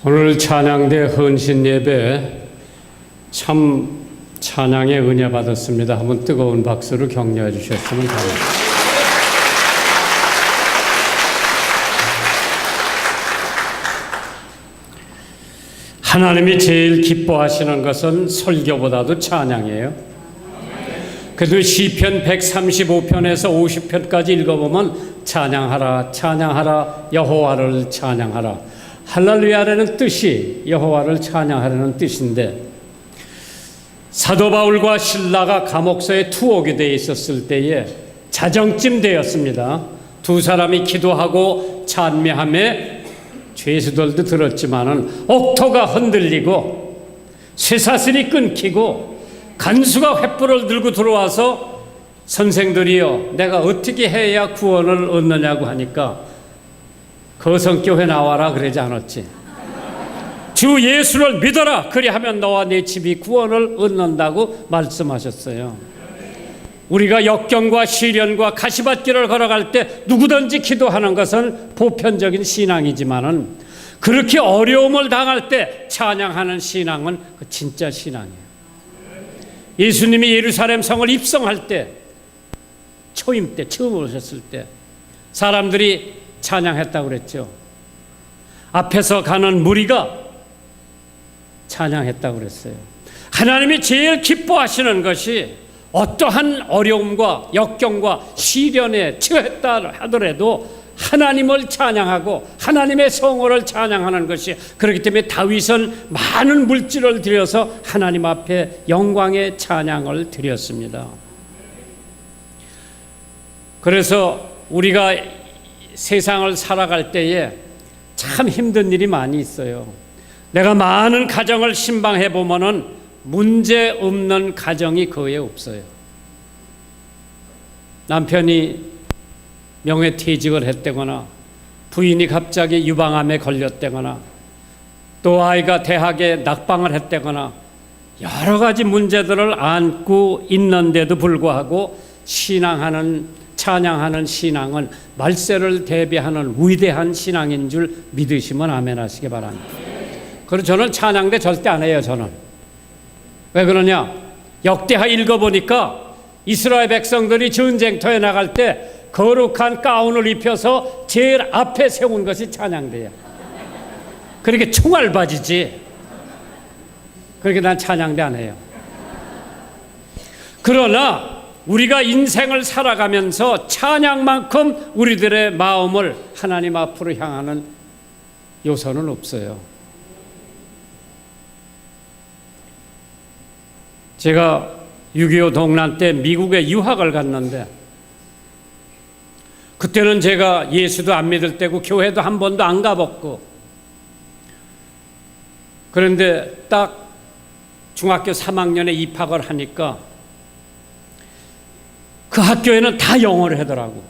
오늘 찬양대 헌신 예배 참 찬양의 은혜 받았습니다. 한번 뜨거운 박수로 격려해 주셨으면 감사합니다. 하나님이 제일 기뻐하시는 것은 설교보다도 찬양이에요. 그래도 시편 135편에서 50편까지 읽어보면 찬양하라, 찬양하라, 여호와를 찬양하라. 할렐루야라는 뜻이 여호와를 찬양하라는 뜻인데, 사도 바울과 실라가 감옥서에 투옥이 되어 있었을 때에 자정쯤 되었습니다. 두 사람이 기도하고 찬미함에 죄수들도 들었지만은 옥토가 흔들리고 쇠사슬이 끊기고 간수가 횃불을 들고 들어와서 선생들이여 내가 어떻게 해야 구원을 얻느냐고 하니까 거성교회 나와라 그러지 않았지. 주 예수를 믿어라 그리하면 너와 네 집이 구원을 얻는다고 말씀하셨어요. 우리가 역경과 시련과 가시밭길을 걸어갈 때 누구든지 기도하는 것은 보편적인 신앙이지만은 그렇게 어려움을 당할 때 찬양하는 신앙은 그 진짜 신앙이에요. 예수님이 예루살렘 성을 입성할 때, 초임 때, 처음 오셨을 때 사람들이 찬양했다고 그랬죠. 앞에서 가는 무리가 찬양했다고 그랬어요. 하나님이 제일 기뻐하시는 것이 어떠한 어려움과 역경과 시련에 처했다 하더라도 하나님을 찬양하고 하나님의 성호를 찬양하는 것이, 그렇기 때문에 다윗은 많은 물질을 들여서 하나님 앞에 영광의 찬양을 드렸습니다. 그래서 우리가 세상을 살아갈 때에 참 힘든 일이 많이 있어요. 내가 많은 가정을 신방해 보면은 문제 없는 가정이 거의 없어요. 남편이 명예퇴직을 했다거나 부인이 갑자기 유방암에 걸렸다거나 또 아이가 대학에 낙방을 했다거나 여러 가지 문제들을 안고 있는데도 불구하고 찬양하는 신앙은 말세를 대비하는 위대한 신앙인 줄 믿으시면 아멘 하시기 바랍니다. 그래서 저는 찬양대 절대 안 해요. 저는 왜 그러냐, 역대하 읽어보니까 이스라엘 백성들이 전쟁터에 나갈 때 거룩한 가운을 입혀서 제일 앞에 세운 것이 찬양대야. 그렇게 총알바지지. 그렇게 난 찬양대 안 해요. 그러나 우리가 인생을 살아가면서 찬양만큼 우리들의 마음을 하나님 앞으로 향하는 요소는 없어요. 제가 6.25 동란 때 미국에 유학을 갔는데, 그때는 제가 예수도 안 믿을 때고 교회도 한 번도 안 가봤고, 그런데 딱 중학교 3학년에 입학을 하니까 그 학교에는 다 영어를 하더라고.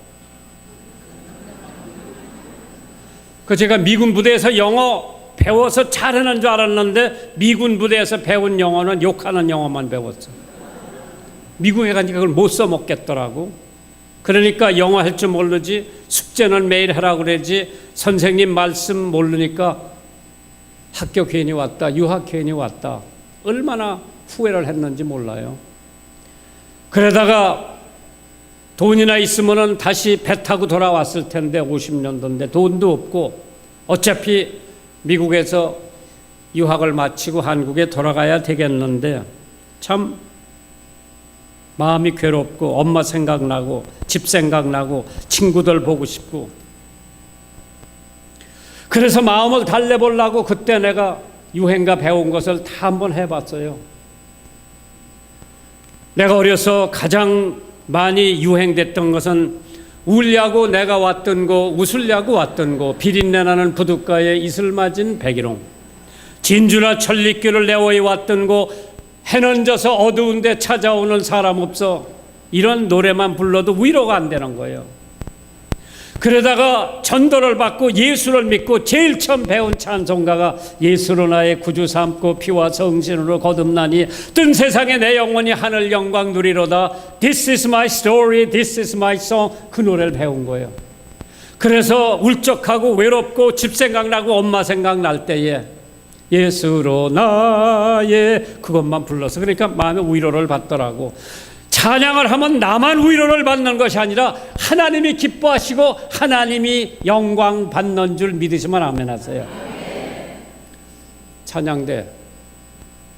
그 제가 미군 부대에서 영어 배워서 잘하는 줄 알았는데 미군 부대에서 배운 영어는 욕하는 영어만 배웠어. 미국에 가니까 그걸 못 써먹겠더라고. 그러니까 영어 할 줄 모르지, 숙제는 매일 하라고 그러지, 선생님 말씀 모르니까 학교 괜히 왔다, 유학 괜히 왔다, 얼마나 후회를 했는지 몰라요. 그러다가 돈이나 있으면은 다시 배 타고 돌아왔을 텐데 50년도인데 돈도 없고 어차피 미국에서 유학을 마치고 한국에 돌아가야 되겠는데 참 마음이 괴롭고 엄마 생각나고 집 생각나고 친구들 보고 싶고, 그래서 마음을 달래보려고 그때 내가 유행가 배운 것을 다 한번 해봤어요. 내가 어려서 가장 많이 유행됐던 것은 울려고 내가 왔던 거, 웃으려고 왔던 거, 비린내 나는 부둣가에 이슬 맞은 백일홍, 진주나 천리길을 내어이 왔던 거, 해는 져서 어두운데 찾아오는 사람 없어, 이런 노래만 불러도 위로가 안 되는 거예요. 그러다가 전도를 받고 예수를 믿고 제일 처음 배운 찬송가가 예수로 나의 구주 삼고 피와 성신으로 거듭나니 뜬 세상에 내 영혼이 하늘 영광 누리로다. This is my story, this is my song. 그 노래를 배운 거예요. 그래서 울적하고 외롭고 집 생각나고 엄마 생각날 때에 예수로 나의 그것만 불러서 그러니까 마음의 위로를 받더라고. 찬양을 하면 나만 위로를 받는 것이 아니라 하나님이 기뻐하시고 하나님이 영광 받는 줄 믿으시면 아멘 하세요. 찬양대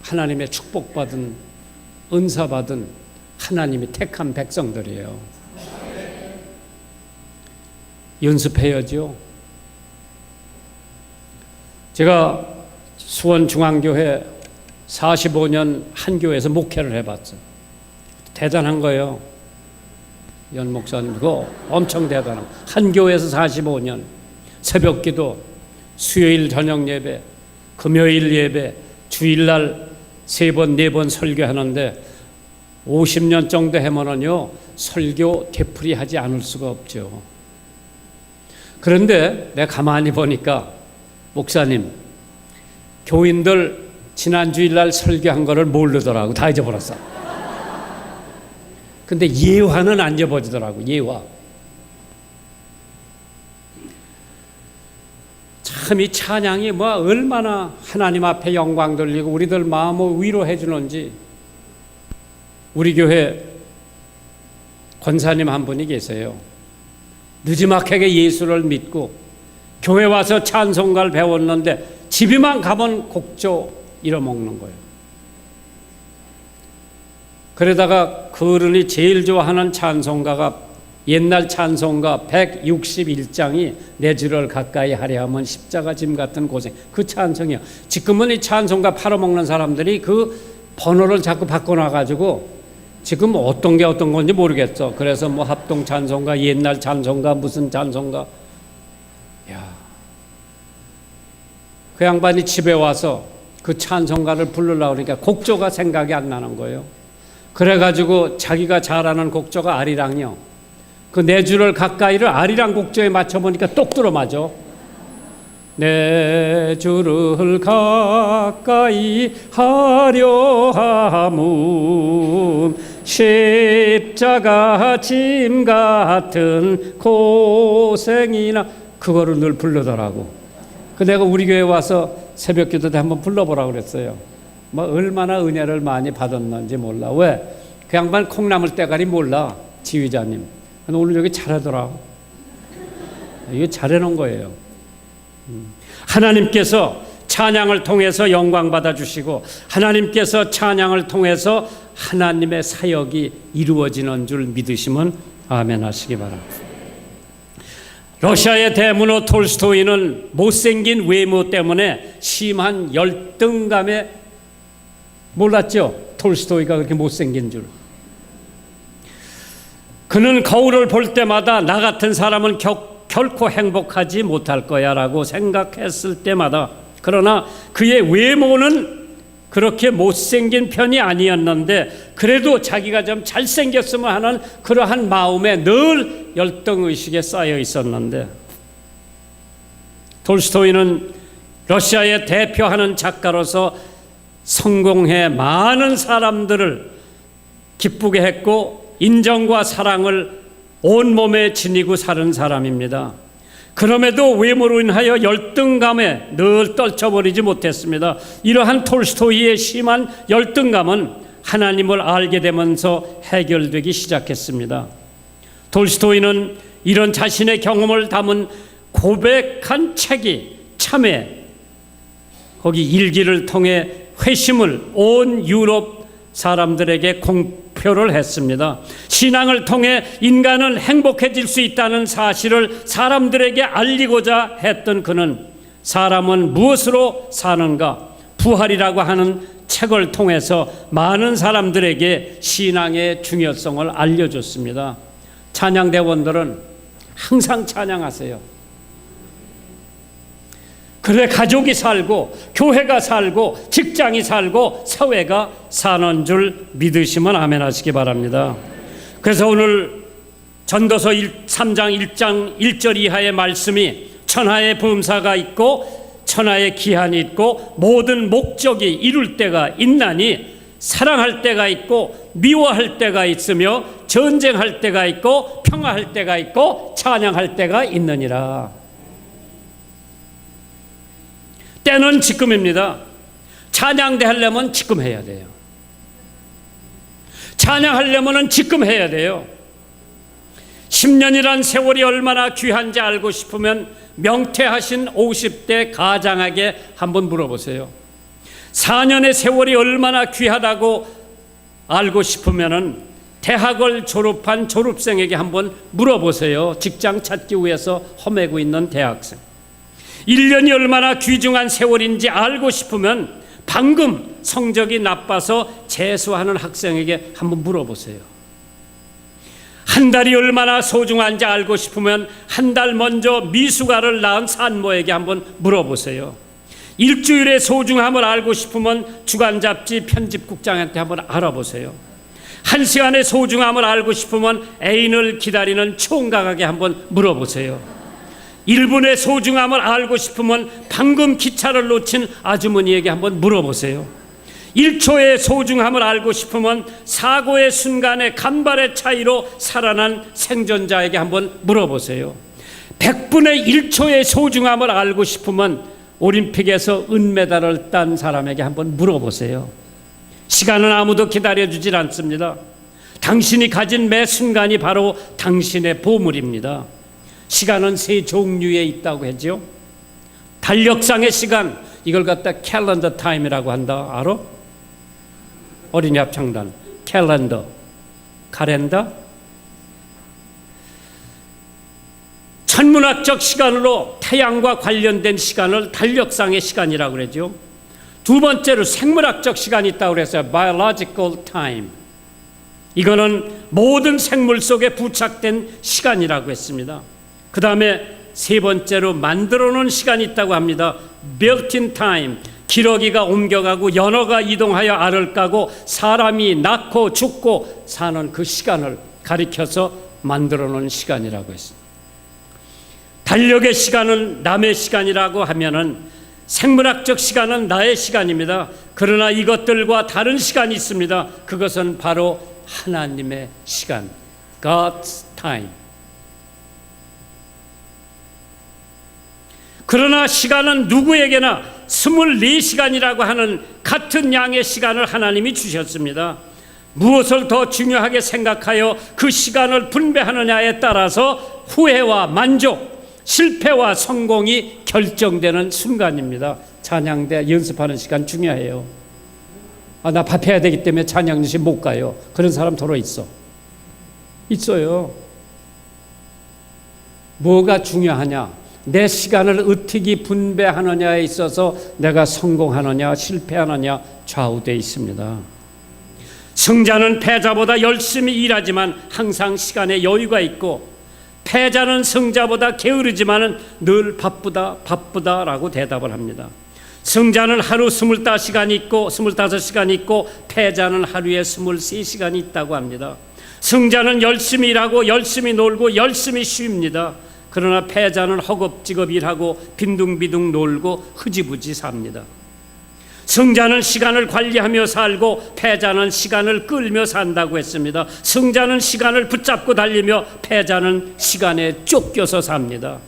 하나님의 축복받은 은사받은 하나님이 택한 백성들이에요. 연습해야죠. 제가 수원중앙교회 45년 한 교회에서 목회를 해봤어요. 대단한 거예요. 연 목사님 그거 엄청 대단한 한 교회에서 45년 새벽기도, 수요일 저녁 예배, 금요일 예배, 주일날 3번 4번 설교하는데 50년 정도 하면은요 설교 되풀이하지 않을 수가 없죠. 그런데 내가 가만히 보니까 목사님 교인들 지난 주일날 설교한 거를 모르더라고. 다 잊어버렸어. 근데 예화는 안 잊어버리더라고. 예화. 참 이 찬양이 뭐 얼마나 하나님 앞에 영광 돌리고 우리들 마음을 위로해 주는지. 우리 교회 권사님 한 분이 계세요. 느지막하게 예수를 믿고 교회 와서 찬송가를 배웠는데 집에만 가면 곡조 잃어먹는 거예요. 그러다가 그 어른이 제일 좋아하는 찬송가가 옛날 찬송가 161장이 내 주를 가까이 하려 하면 십자가 짐 같은 고생, 그 찬송이요. 지금은 이 찬송가 팔아먹는 사람들이 그 번호를 자꾸 바꿔놔가지고 지금 어떤 게 어떤 건지 모르겠어. 그래서 뭐 합동 찬송가, 옛날 찬송가, 무슨 찬송가. 야, 그 양반이 집에 와서 그 찬송가를 부르려고 그러니까 곡조가 생각이 안 나는 거예요. 그래가지고 자기가 잘 아는 곡조가 아리랑이요. 그 내 주를 가까이를 아리랑 곡조에 맞춰보니까 똑 들어맞아. 내 주를 가까이 하려 함은 십자가 짐 같은 고생이나 그거를 늘 부르더라고. 그 내가 우리 교회 와서 새벽 기도 때 한번 불러보라고 그랬어요. 뭐 얼마나 은혜를 많이 받았는지 몰라. 왜? 그 양반 콩나물 대가리 몰라. 지휘자님. 근데 오늘 여기 잘하더라. 이거 잘해놓은 거예요. 하나님께서 찬양을 통해서 영광 받아주시고 하나님께서 찬양을 통해서 하나님의 사역이 이루어지는 줄 믿으시면 아멘 하시기 바랍니다. 러시아의 대문호 톨스토이는 못생긴 외모 때문에 심한 열등감에 몰랐죠. 톨스토이가 그렇게 못생긴 줄. 그는 거울을 볼 때마다 나 같은 사람은 결코 행복하지 못할 거야 라고 생각했을 때마다, 그러나 그의 외모는 그렇게 못생긴 편이 아니었는데 그래도 자기가 좀 잘생겼으면 하는 그러한 마음에 늘 열등의식에 쌓여 있었는데, 톨스토이는 러시아의 대표하는 작가로서 성공해 많은 사람들을 기쁘게 했고 인정과 사랑을 온몸에 지니고 사는 사람입니다. 그럼에도 외모로 인하여 열등감에 늘 떨쳐버리지 못했습니다. 이러한 톨스토이의 심한 열등감은 하나님을 알게 되면서 해결되기 시작했습니다. 톨스토이는 이런 자신의 경험을 담은 고백한 책이 참회, 거기 일기를 통해 회심을 온 유럽 사람들에게 공표를 했습니다. 신앙을 통해 인간은 행복해질 수 있다는 사실을 사람들에게 알리고자 했던 그는 사람은 무엇으로 사는가, 부활이라고 하는 책을 통해서 많은 사람들에게 신앙의 중요성을 알려줬습니다. 찬양대원들은 항상 찬양하세요. 그래 가족이 살고 교회가 살고 직장이 살고 사회가 사는 줄 믿으시면 아멘 하시기 바랍니다. 그래서 오늘 전도서 3장 1장 1절 이하의 말씀이 천하의 범사가 있고 천하의 기한이 있고 모든 목적이 이룰 때가 있나니 사랑할 때가 있고 미워할 때가 있으며 전쟁할 때가 있고 평화할 때가 있고 찬양할 때가 있느니라. 때는 지금입니다. 찬양대 하려면 지금 해야 돼요. 찬양하려면 지금 해야 돼요. 10년이란 세월이 얼마나 귀한지 알고 싶으면 명퇴하신 50대 가장에게 한번 물어보세요. 4년의 세월이 얼마나 귀하다고 알고 싶으면 대학을 졸업한 졸업생에게 한번 물어보세요. 직장 찾기 위해서 헤매고 있는 대학생. 1년이 얼마나 귀중한 세월인지 알고 싶으면 방금 성적이 나빠서 재수하는 학생에게 한번 물어보세요. 한 달이 얼마나 소중한지 알고 싶으면 한 달 먼저 미숙아를 낳은 산모에게 한번 물어보세요. 일주일의 소중함을 알고 싶으면 주간 잡지 편집국장한테 한번 알아보세요. 한 시간의 소중함을 알고 싶으면 애인을 기다리는 총각에게 한번 물어보세요. 1분의 소중함을 알고 싶으면 방금 기차를 놓친 아주머니에게 한번 물어보세요. 1초의 소중함을 알고 싶으면 사고의 순간에 간발의 차이로 살아난 생존자에게 한번 물어보세요. 100분의 1초의 소중함을 알고 싶으면 올림픽에서 은메달을 딴 사람에게 한번 물어보세요. 시간은 아무도 기다려주질 않습니다. 당신이 가진 매 순간이 바로 당신의 보물입니다. 시간은 세 종류에 있다고 했죠. 달력상의 시간, 이걸 갖다 캘린더 타임이라고 한다. 알아? 어린이 합창단 캘린더, 카렌더. 천문학적 시간으로 태양과 관련된 시간을 달력상의 시간이라고 그러죠. 두 번째로 생물학적 시간이 있다고 그랬어요. biological time. 이거는 모든 생물 속에 부착된 시간이라고 했습니다. 그 다음에 세 번째로 만들어 놓은 시간이 있다고 합니다. built-in time. 기러기가 옮겨가고 연어가 이동하여 알을 까고 사람이 낳고 죽고 사는 그 시간을 가리켜서 만들어 놓은 시간이라고 했습니다. 달력의 시간은 남의 시간이라고 하면은 생물학적 시간은 나의 시간입니다. 그러나 이것들과 다른 시간이 있습니다. 그것은 바로 하나님의 시간, God's time. 그러나 시간은 누구에게나 24시간이라고 하는 같은 양의 시간을 하나님이 주셨습니다. 무엇을 더 중요하게 생각하여 그 시간을 분배하느냐에 따라서 후회와 만족, 실패와 성공이 결정되는 순간입니다. 찬양대 연습하는 시간 중요해요. 나 밥해야 되기 때문에 찬양 연습 못 가요. 그런 사람 더러 있어요. 뭐가 중요하냐? 내 시간을 어떻게 분배하느냐에 있어서 내가 성공하느냐 실패하느냐 좌우되어 있습니다. 승자는 패자보다 열심히 일하지만 항상 시간에 여유가 있고, 패자는 승자보다 게으르지만 늘 바쁘다라고 대답을 합니다. 승자는 하루 25시간이 있고 25시간이 있고 패자는 하루에 23시간이 있다고 합니다. 승자는 열심히 일하고 열심히 놀고 열심히 쉽니다. 그러나 패자는 허겁지겁 일하고 빈둥비둥 놀고 흐지부지 삽니다. 승자는 시간을 관리하며 살고 패자는 시간을 끌며 산다고 했습니다. 승자는 시간을 붙잡고 달리며 패자는 시간에 쫓겨서 삽니다.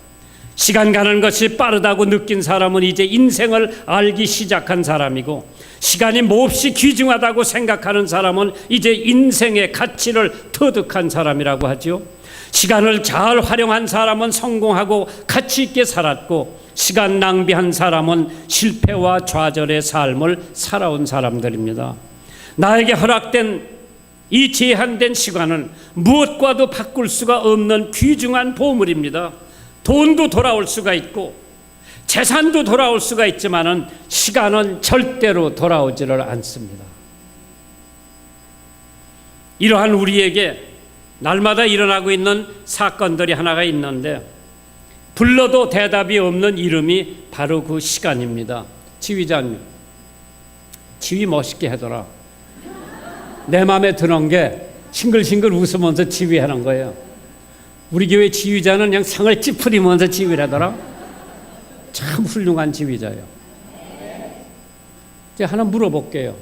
시간 가는 것이 빠르다고 느낀 사람은 이제 인생을 알기 시작한 사람이고, 시간이 몹시 귀중하다고 생각하는 사람은 이제 인생의 가치를 터득한 사람이라고 하죠. 시간을 잘 활용한 사람은 성공하고 가치 있게 살았고, 시간 낭비한 사람은 실패와 좌절의 삶을 살아온 사람들입니다. 나에게 허락된 이 제한된 시간은 무엇과도 바꿀 수가 없는 귀중한 보물입니다. 돈도 돌아올 수가 있고 재산도 돌아올 수가 있지만은 시간은 절대로 돌아오지를 않습니다. 이러한 우리에게 날마다 일어나고 있는 사건들이 하나가 있는데, 불러도 대답이 없는 이름이 바로 그 시간입니다. 지휘자님, 지휘 멋있게 하더라. 내 마음에 드는 게 싱글싱글 웃으면서 지휘하는 거예요. 우리 교회 지휘자는 그냥 상을 찌푸리면서 지휘를 하더라. 참 훌륭한 지휘자예요. 제가 하나 물어볼게요.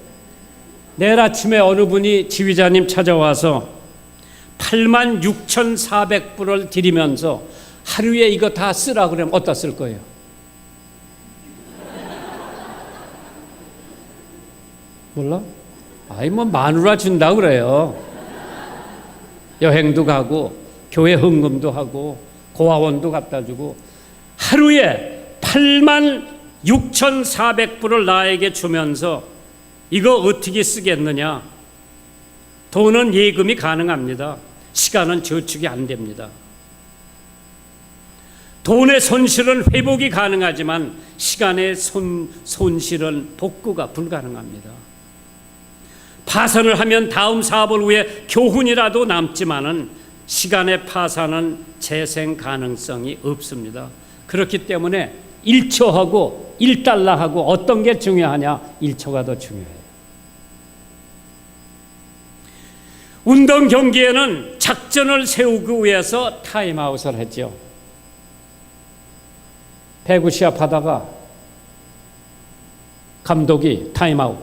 내일 아침에 어느 분이 지휘자님 찾아와서 86,400불을 드리면서 하루에 이거 다 쓰라 그러면 어디다 쓸 거예요? 몰라? 아이 뭐 마누라 준다 그래요. 여행도 가고 교회 헌금도 하고 고아원도 갖다 주고 하루에 86,400불을 나에게 주면서 이거 어떻게 쓰겠느냐? 돈은 예금이 가능합니다. 시간은 저축이 안 됩니다. 돈의 손실은 회복이 가능하지만 시간의 손실은 복구가 불가능합니다. 파산을 하면 다음 사업을 위해 교훈이라도 남지만은 시간의 파산은 재생 가능성이 없습니다. 그렇기 때문에 1초하고 1달러하고 어떤 게 중요하냐? 1초가 더 중요해요. 운동 경기에는 작전을 세우기 위해서 타임아웃을 했죠. 배구 시합하다가 감독이 타임아웃.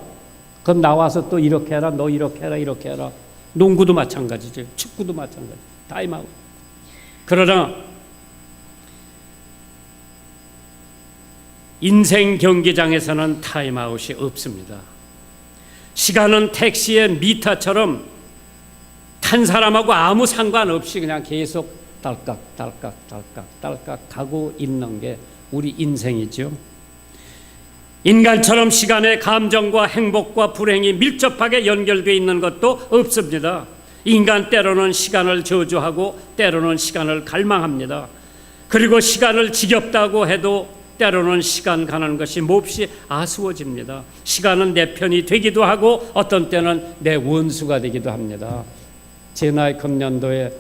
그럼 나와서 또 이렇게 해라, 너 이렇게 해라, 이렇게 해라. 농구도 마찬가지죠. 축구도 마찬가지. 타임아웃. 그러나 인생 경기장에서는 타임아웃이 없습니다. 시간은 택시의 미터처럼 탄 사람하고 아무 상관없이 그냥 계속 딸깍 가고 있는 게 우리 인생이죠. 인간처럼 시간의 감정과 행복과 불행이 밀접하게 연결되어 있는 것도 없습니다. 인간 때로는 시간을 저주하고 때로는 시간을 갈망합니다. 그리고 시간을 지겹다고 해도 때로는 시간 가는 것이 몹시 아쉬워집니다. 시간은 내 편이 되기도 하고 어떤 때는 내 원수가 되기도 합니다. 제 나이 금년도에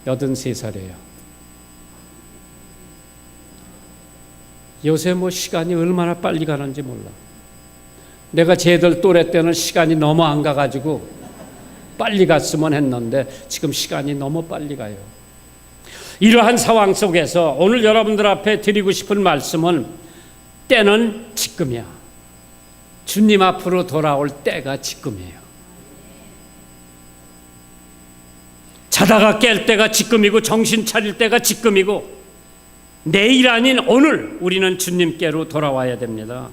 83살이에요. 요새 뭐 시간이 얼마나 빨리 가는지 몰라. 내가 쟤들 또래 때는 시간이 너무 안 가가지고 빨리 갔으면 했는데 지금 시간이 너무 빨리 가요. 이러한 상황 속에서 오늘 여러분들 앞에 드리고 싶은 말씀은 때는 지금이야. 주님 앞으로 돌아올 때가 지금이에요. 자다가 깰 때가 지금이고 정신 차릴 때가 지금이고 내일 아닌 오늘 우리는 주님께로 돌아와야 됩니다.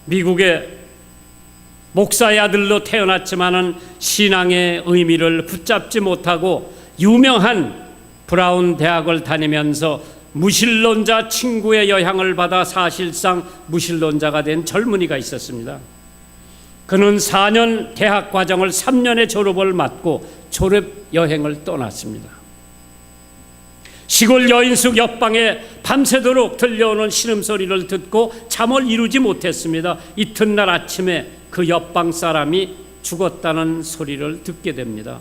미국의 목사의 아들로 태어났지만은 신앙의 의미를 붙잡지 못하고 유명한 브라운 대학을 다니면서 무신론자 친구의 영향을 받아 사실상 무신론자가 된 젊은이가 있었습니다. 그는 4년 대학 과정을 3년의 졸업을 맞고 졸업 여행을 떠났습니다. 시골 여인숙 옆방에 밤새도록 들려오는 신음소리를 듣고 잠을 이루지 못했습니다. 이튿날 아침에 그 옆방 사람이 죽었다는 소리를 듣게 됩니다.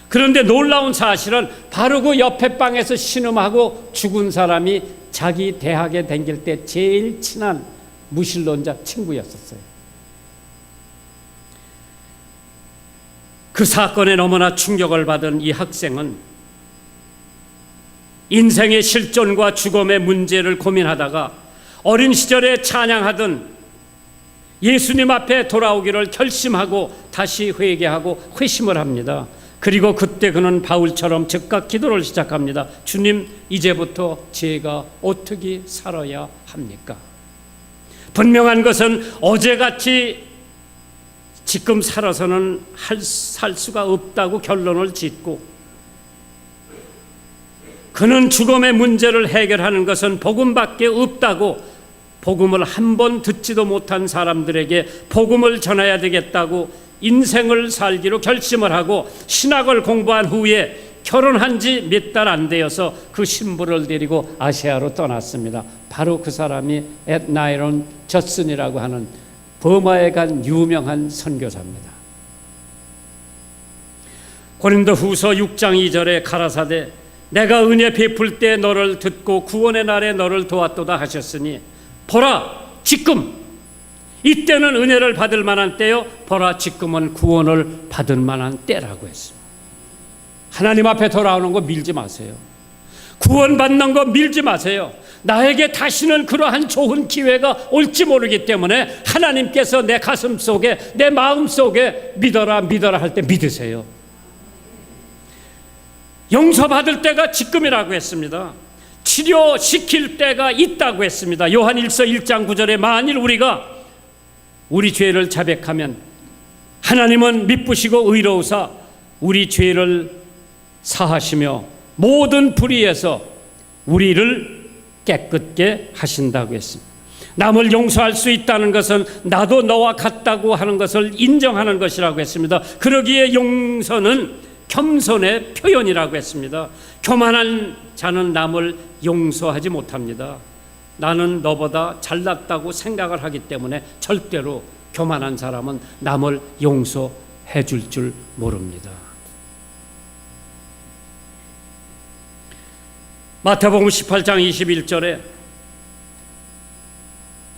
그런데 놀라운 사실은 바로 그 옆에 방에서 신음하고 죽은 사람이 자기 대학에 다닐 때 제일 친한 무신론자 친구였었어요. 그 사건에 너무나 충격을 받은 이 학생은 인생의 실존과 죽음의 문제를 고민하다가 어린 시절에 찬양하던 예수님 앞에 돌아오기를 결심하고 다시 회개하고 회심을 합니다. 그리고 그때 그는 바울처럼 즉각 기도를 시작합니다. 주님, 이제부터 제가 어떻게 살아야 합니까? 분명한 것은 어제같이 지금 살아서는 살 수가 없다고 결론을 짓고 그는 죽음의 문제를 해결하는 것은 복음밖에 없다고 복음을 한 번 듣지도 못한 사람들에게 복음을 전해야 되겠다고 인생을 살기로 결심을 하고 신학을 공부한 후에 결혼한 지 몇 달 안 되어서 그 신부를 데리고 아시아로 떠났습니다. 바로 그 사람이 나이론 저슨이라고 하는 버마에 간 유명한 선교사입니다. 고린도후서 6장 2절에 가라사대 내가 은혜 베풀 때 너를 듣고 구원의 날에 너를 도왔도다 하셨으니 보라 지금 이때는 은혜를 받을 만한 때요 보라 지금은 구원을 받을 만한 때라고 했습니다. 하나님 앞에 돌아오는 거 밀지 마세요. 구원받는 거 밀지 마세요. 나에게 다시는 그러한 좋은 기회가 올지 모르기 때문에 하나님께서 내 가슴 속에 내 마음 속에 믿어라 할 때 믿으세요. 용서받을 때가 지금이라고 했습니다. 치료시킬 때가 있다고 했습니다. 요한 1서 1장 9절에 만일 우리가 우리 죄를 자백하면 하나님은 미쁘시고 의로우사 우리 죄를 사하시며 모든 불의에서 우리를 깨끗게 하신다고 했습니다. 남을 용서할 수 있다는 것은 나도 너와 같다고 하는 것을 인정하는 것이라고 했습니다. 그러기에 용서는 겸손의 표현이라고 했습니다. 교만한 자는 남을 용서하지 못합니다. 나는 너보다 잘났다고 생각을 하기 때문에 절대로 교만한 사람은 남을 용서해 줄 모릅니다. 마태복음 18장 21절에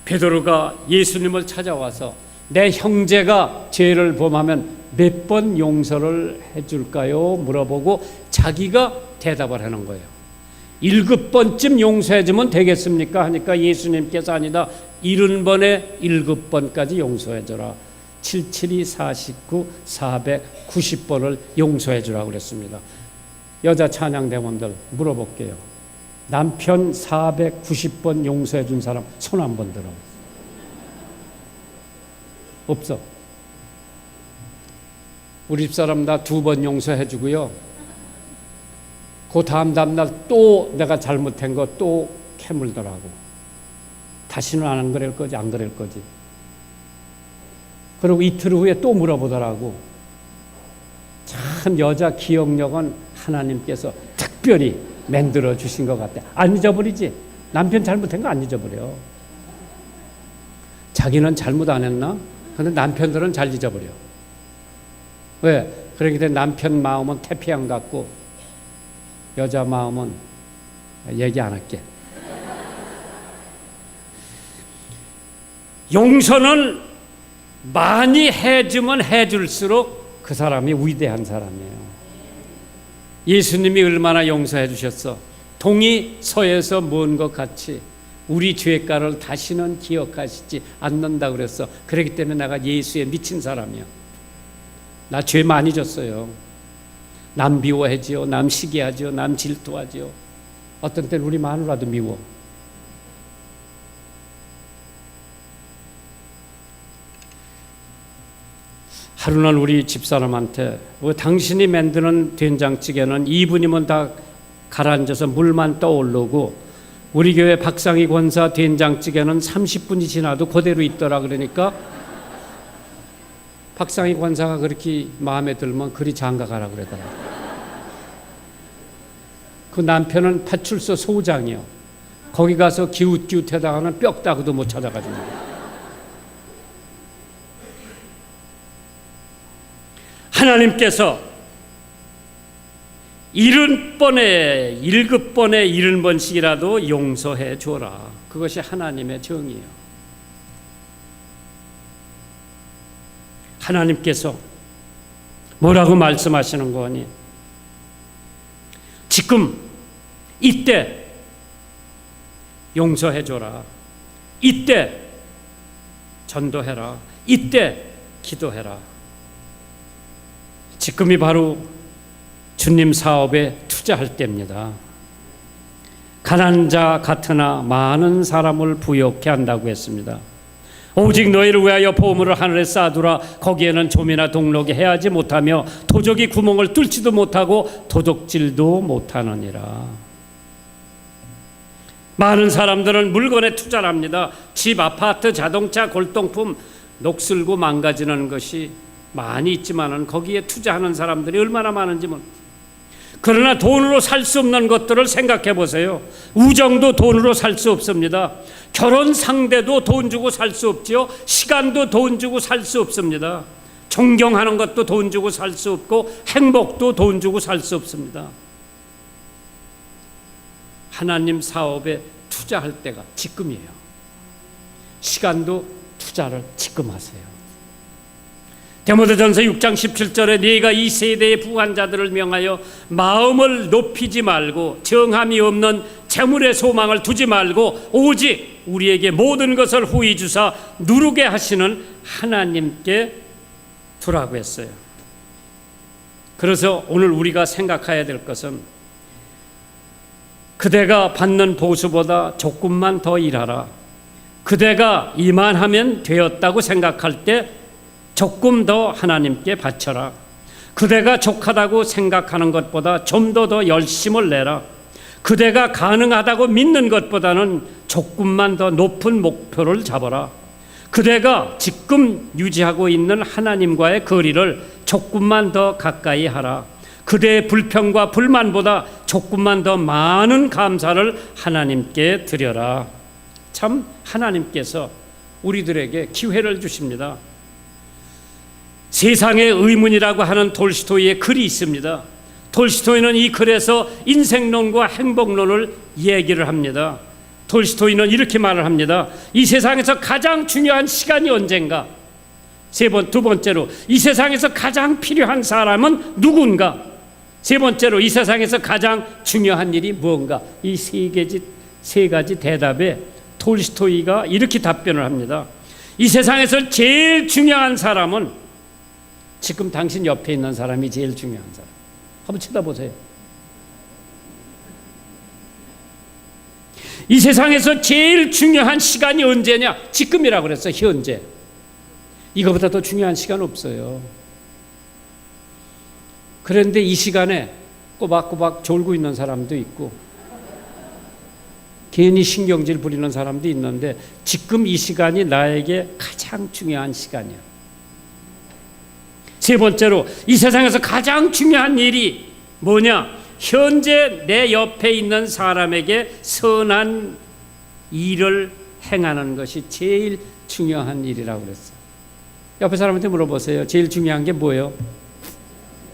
베드로가 예수님을 찾아와서 내 형제가 죄를 범하면 몇 번 용서를 해줄까요? 물어보고 자기가 대답을 하는 거예요. 7번쯤 용서해주면 되겠습니까? 하니까 예수님께서 아니다, 70번에 7번까지 용서해줘라. 772 49 490번을 용서해주라고 그랬습니다. 여자 찬양대원들 물어볼게요. 남편 490번 용서해준 사람 손 한번 들어. 없어. 우리 집사람 나 2번 용서해주고요. 그 다음날 또 내가 잘못한 거 또 캐물더라고. 다시는 안 그럴 거지, 안 그럴 거지. 그리고 이틀 후에 또 물어보더라고. 참 여자 기억력은 하나님께서 특별히 만들어 주신 것 같아. 안 잊어버리지. 남편 잘못한 거 안 잊어버려. 자기는 잘못 안 했나? 근데 남편들은 잘 잊어버려. 왜? 그러기 때문에 남편 마음은 태평양 같고 여자 마음은 얘기 안 할게. 용서는 많이 해주면 해줄수록 그 사람이 위대한 사람이에요. 예수님이 얼마나 용서해 주셨어. 동이 서에서 먼 것 같이 우리 죄가를 다시는 기억하시지 않는다 그랬어. 그렇기 때문에 내가 예수에 미친 사람이야. 나 죄 많이 졌어요. 남 미워하지요, 남 시기하지요, 남 질투하지요. 어떤 때는 우리 마누라도 미워. 하루는 우리 집사람한테 당신이 만드는 된장찌개는 2분이면 다 가라앉아서 물만 떠오르고 우리 교회 박상희 권사 된장찌개는 30분이 지나도 그대로 있더라. 그러니까 박상희 권사가 그렇게 마음에 들면 그리 장가가라 그러더라. 그 남편은 파출소 소장이요. 거기 가서 기웃기웃하다가는 뼈 따고도 못 찾아가지고. 하나님께서 70번에 70번씩이라도 용서해 줘라. 그것이 하나님의 정의예요. 하나님께서 뭐라고 말씀하시는 거니? 지금 이때 용서해 줘라. 이때 전도해라. 이때 기도해라. 지금이 바로 주님 사업에 투자할 때입니다. 가난한 자 같으나 많은 사람을 부욕케 한다고 했습니다. 오직 너희를 위하여 보물을 하늘에 쌓아두라. 거기에는 좀이나 동록이 해하지 못하며 도적이 구멍을 뚫지도 못하고 도둑질도 못하느니라. 많은 사람들은 물건에 투자를 합니다. 집, 아파트, 자동차, 골동품 녹슬고 망가지는 것이 많이 있지만은 거기에 투자하는 사람들이 얼마나 많은지 모릅니다. 그러나 돈으로 살 수 없는 것들을 생각해 보세요. 우정도 돈으로 살 수 없습니다. 결혼 상대도 돈 주고 살 수 없지요. 시간도 돈 주고 살 수 없습니다. 존경하는 것도 돈 주고 살 수 없고 행복도 돈 주고 살 수 없습니다. 하나님 사업에 투자할 때가 지금이에요. 시간도 투자를 지금 하세요. 디모데전서 6장 17절에 네가 이 세대의 부한 자들을 명하여 마음을 높이지 말고 정함이 없는 재물의 소망을 두지 말고 오직 우리에게 모든 것을 후히 주사 누르게 하시는 하나님께 두라고 했어요. 그래서 오늘 우리가 생각해야 될 것은 그대가 받는 보수보다 조금만 더 일하라. 그대가 이만하면 되었다고 생각할 때 조금 더 하나님께 바쳐라. 그대가 족하다고 생각하는 것보다 좀 더 열심을 내라. 그대가 가능하다고 믿는 것보다는 조금만 더 높은 목표를 잡아라. 그대가 지금 유지하고 있는 하나님과의 거리를 조금만 더 가까이 하라. 그대의 불평과 불만보다 조금만 더 많은 감사를 하나님께 드려라. 참 하나님께서 우리들에게 기회를 주십니다. 세상의 의문이라고 하는 톨스토이의 글이 있습니다. 톨스토이는 이 글에서 인생론과 행복론을 얘기를 합니다. 톨스토이는 이렇게 말을 합니다. 이 세상에서 가장 중요한 시간이 언젠가? 두 번째로 이 세상에서 가장 필요한 사람은 누군가? 세 번째로 이 세상에서 가장 중요한 일이 무언가? 이 세 가지 대답에 톨스토이가 이렇게 답변을 합니다. 이 세상에서 제일 중요한 사람은 지금 당신 옆에 있는 사람이 제일 중요한 사람. 한번 쳐다보세요. 이 세상에서 제일 중요한 시간이 언제냐? 지금이라고 그랬어. 현재. 이거보다 더 중요한 시간 없어요. 그런데 이 시간에 꼬박꼬박 졸고 있는 사람도 있고 괜히 신경질 부리는 사람도 있는데 지금 이 시간이 나에게 가장 중요한 시간이야. 세 번째로 이 세상에서 가장 중요한 일이 뭐냐? 현재 내 옆에 있는 사람에게 선한 일을 행하는 것이 제일 중요한 일이라고 그랬어요. 옆에 사람한테 물어보세요. 제일 중요한 게 뭐예요?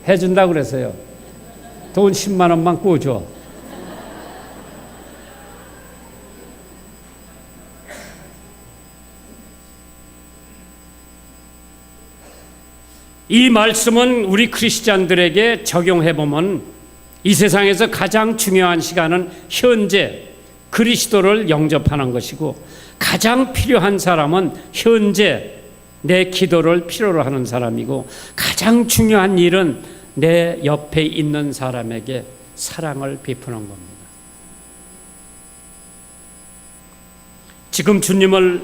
해준다고 그랬어요. 돈 10만 원만 꿔줘. 이 말씀은 우리 크리스찬들에게 적용해보면 이 세상에서 가장 중요한 시간은 현재 그리스도를 영접하는 것이고 가장 필요한 사람은 현재 내 기도를 필요로 하는 사람이고 가장 중요한 일은 내 옆에 있는 사람에게 사랑을 베푸는 겁니다. 지금 주님을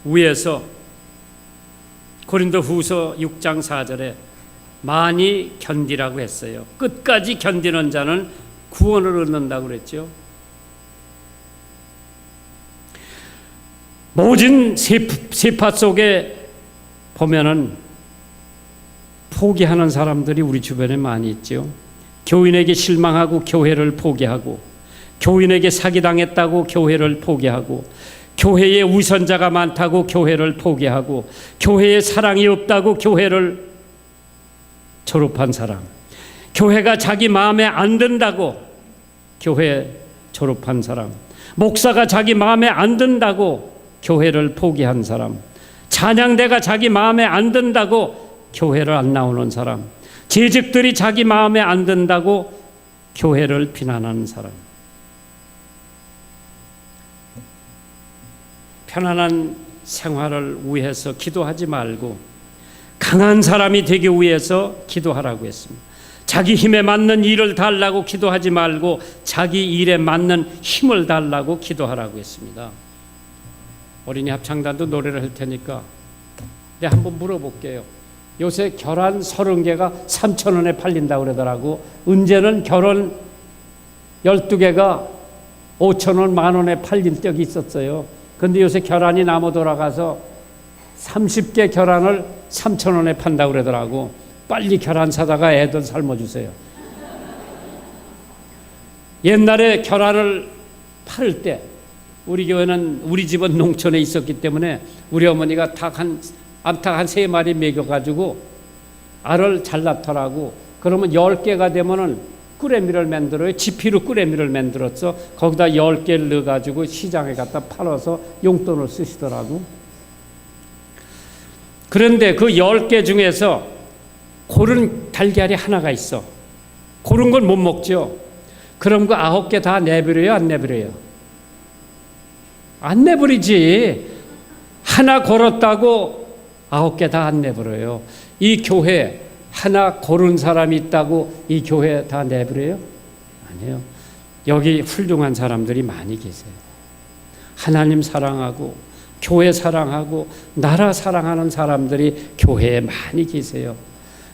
위해서 고린도후서 6장 4절에 많이 견디라고 했어요. 끝까지 견디는 자는 구원을 얻는다고 그랬죠. 모진 세파 속에 보면은 포기하는 사람들이 우리 주변에 많이 있죠. 교인에게 실망하고 교회를 포기하고, 교인에게 사기당했다고 교회를 포기하고, 교회에 위선자가 많다고 교회를 포기하고, 교회에 사랑이 없다고 교회를 졸업한 사람, 교회가 자기 마음에 안 든다고 교회 졸업한 사람, 목사가 자기 마음에 안 든다고 교회를 포기한 사람, 찬양대가 자기 마음에 안 든다고 교회를 안 나오는 사람, 재직들이 자기 마음에 안 든다고 교회를 비난하는 사람. 편안한 생활을 위해서 기도하지 말고 강한 사람이 되기 위해서 기도하라고 했습니다. 자기 힘에 맞는 일을 달라고 기도하지 말고 자기 일에 맞는 힘을 달라고 기도하라고 했습니다. 어린이 합창단도 노래를 할 테니까 내가 한번 물어볼게요. 요새 결혼 30개가 3,000원에 팔린다고 그러더라고. 언제는 결혼 12개가 5,000원, 10,000원에 팔린 적이 있었어요. 근데 요새 결혼이 나무 돌아가서 30개 결혼을 3,000원에 판다고 그러더라고. 빨리 결혼 사다가 애들 삶아주세요. 옛날에 결혼을 팔 때 우리 교회는 우리 집은 농촌에 있었기 때문에 우리 어머니가 암탉 한 3마리 먹여가지고 알을 잘라터라고. 그러면 10개가 되면은 꾸레미를 만들어요. 지피로 꾸레미를 만들었어. 거기다 10개를 넣어가지고 시장에 갖다 팔아서 용돈을 쓰시더라고. 그런데 그 10개 중에서 고른 달걀이 하나가 있어. 고른 건 못 먹죠. 그럼 그 9개 다 내버려요? 안 내버려요? 안 내버리지. 하나 고렀다고 9개 다 안 내버려요. 이 교회 하나 고른 사람이 있다고 이 교회 다 내버려요? 아니에요. 여기 훌륭한 사람들이 많이 계세요. 하나님 사랑하고 교회 사랑하고 나라 사랑하는 사람들이 교회에 많이 계세요.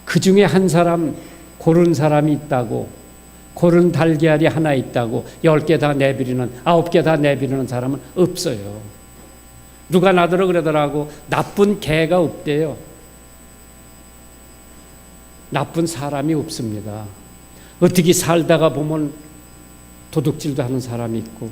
그 중에 한 사람 고른 사람이 있다고, 고른 달걀이 하나 있다고 10개 다 내비리는, 9개 다 내비리는 사람은 없어요. 누가 나더러 그러더라고. 나쁜 개가 없대요. 나쁜 사람이 없습니다. 어떻게 살다가 보면 도둑질도 하는 사람이 있고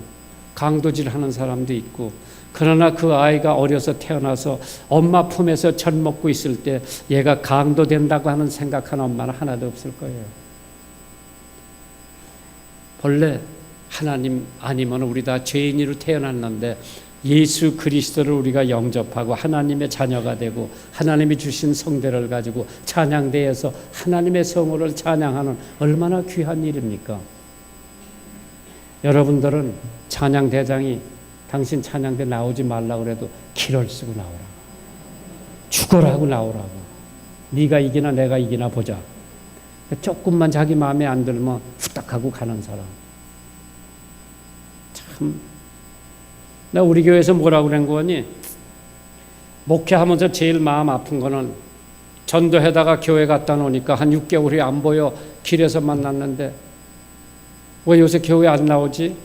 강도질 하는 사람도 있고, 그러나 그 아이가 어려서 태어나서 엄마 품에서 젖 먹고 있을 때 얘가 강도된다고 하는 생각하는 엄마는 하나도 없을 거예요. 본래 하나님 아니면 우리 다 죄인으로 태어났는데 예수 그리스도를 우리가 영접하고 하나님의 자녀가 되고 하나님이 주신 성대를 가지고 찬양대에서 하나님의 성호를 찬양하는 얼마나 귀한 일입니까? 여러분들은 찬양대장이 당신 찬양대 나오지 말라고 그래도 기를 쓰고 나오라고, 죽어라고 나오라고, 네가 이기나 내가 이기나 보자. 조금만 자기 마음에 안 들면 후딱하고 가는 사람. 참, 나 우리 교회에서 뭐라고 그런 거니? 목회하면서 제일 마음 아픈 거는 전도해다가 교회 갔다 노니까 한 6개월이 안 보여. 길에서 만났는데 왜 요새 교회 안 나오지?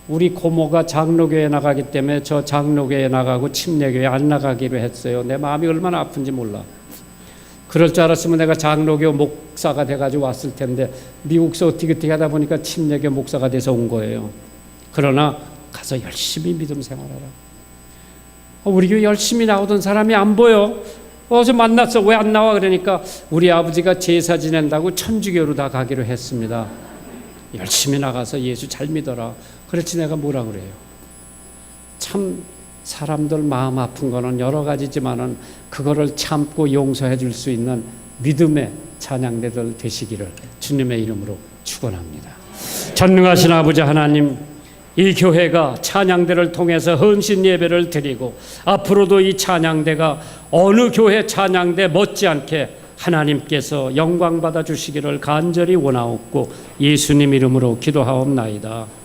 우리 고모가 장로교회 나가기 때문에 저 장로교회 나가고 침례교회 안 나가기로 했어요. 내 마음이 얼마나 아픈지 몰라. 그럴 줄 알았으면 내가 장로교 목사가 돼가지고 왔을 텐데 미국서 어떻게 하다 보니까 침례교 목사가 돼서 온 거예요. 그러나 가서 열심히 믿음 생활하라. 우리 교회 열심히 나오던 사람이 안 보여. 어제 만났어. 왜 안 나와? 그러니까 우리 아버지가 제사 지낸다고 천주교로 다 가기로 했습니다. 열심히 나가서 예수 잘 믿어라. 그렇지 내가 뭐라 그래요. 참 사람들 마음 아픈 거는 여러 가지지만은 그거를 참고 용서해 줄 수 있는 믿음의 찬양대들 되시기를 주님의 이름으로 축원합니다. 전능하신 아버지 하나님, 이 교회가 찬양대를 통해서 헌신 예배를 드리고 앞으로도 이 찬양대가 어느 교회 찬양대 못지않게 하나님께서 영광 받아 주시기를 간절히 원하옵고 예수님 이름으로 기도하옵나이다.